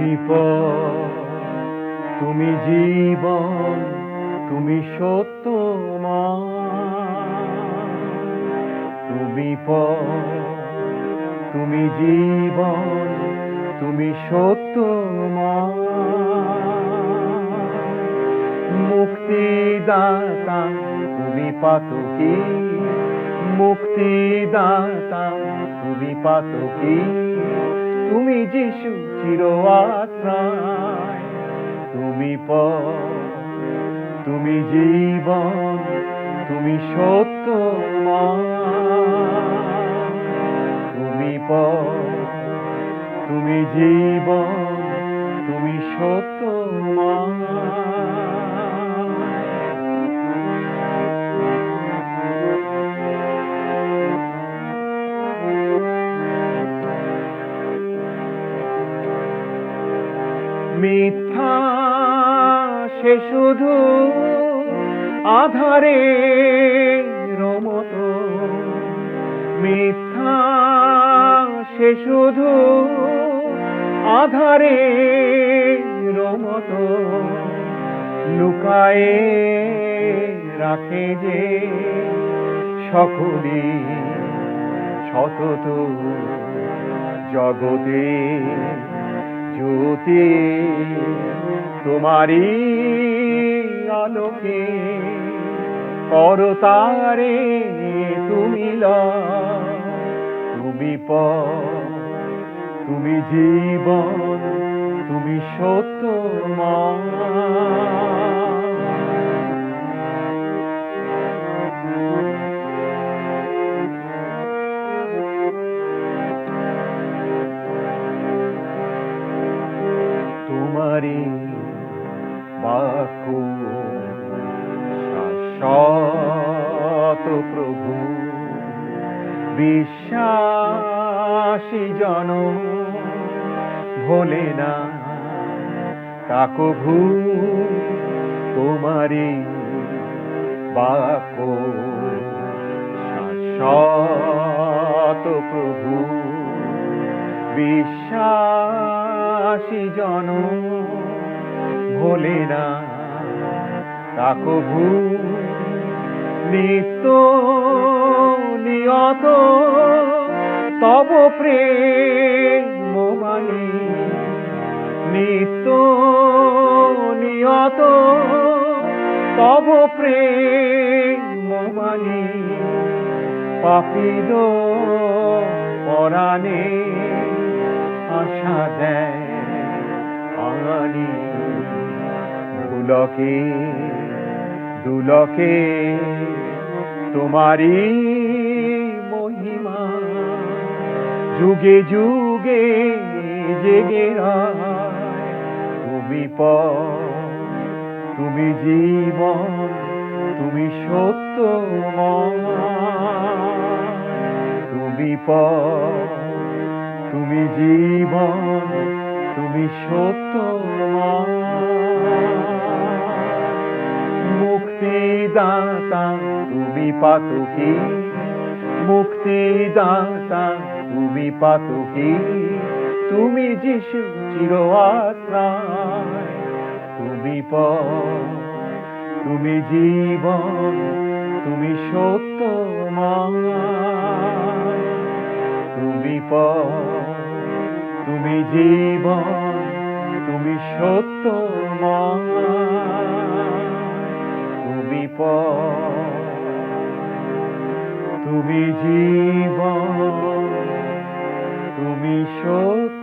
তুমি পথ, তুমি জীবন, তুমি সত্য মা। তুমি পথ, তুমি জীবন, তুমি সত্য মা। মুক্তিদাতা তুমি পাতকি, মুক্তিদাতা তুমি পাতকি, তুমি যিশু চির আশ্রয়। তুমি পথ, তুমি জীবন, তুমি সত্য মা। তুমি পথ, তুমি জীবন, তুমি সত্য মা। মিথ্যা সে শুধু আধারের মতো, মিথ্যা সে শুধু আধারের মতো, লুকায়ে রাখে যে সকলে সতত জগতে জ্যোতি তোমারি আলোকে করতারে তুমি লয়। তুমি পথ, তুমি জীবন, তুমি সত্য মা। তোমারি বাক্য শাশ্বত প্রভু, বিশ্বাসী জন ভোলে না তাকভু। তোমারি বাক্য শাশ্বত প্রভু, বিশ্বাসী জন ভোলে না তাকভু। নিত্য নিয়ত তব প্রেম মানি, নিত্য নিয়ত তব প্রেম মানি, পাপীর পরাণে আশা দেয় আনি। দুলকে দুলকে তোমারি মহিমা, যুগে যুগে জেগে রয়। তুমি পথ, তুমি জীবন, তুমি সত্য মা। তুমি পথ, তুমি জীবন, তুমি সত্য মা। মুক্তিদাতা তুমি পাতকি, মুক্তিদাতা তুমি পাতকি, তুমি যিশু চির আশ্রয়। তুমি পথ, তুমি জীবন, তুমি সত্য মা। তুমি পথ, তুমি জীবন, তুমি সত্য মা। তুমি পথ, তুমি জীবন, তুমি সত্য।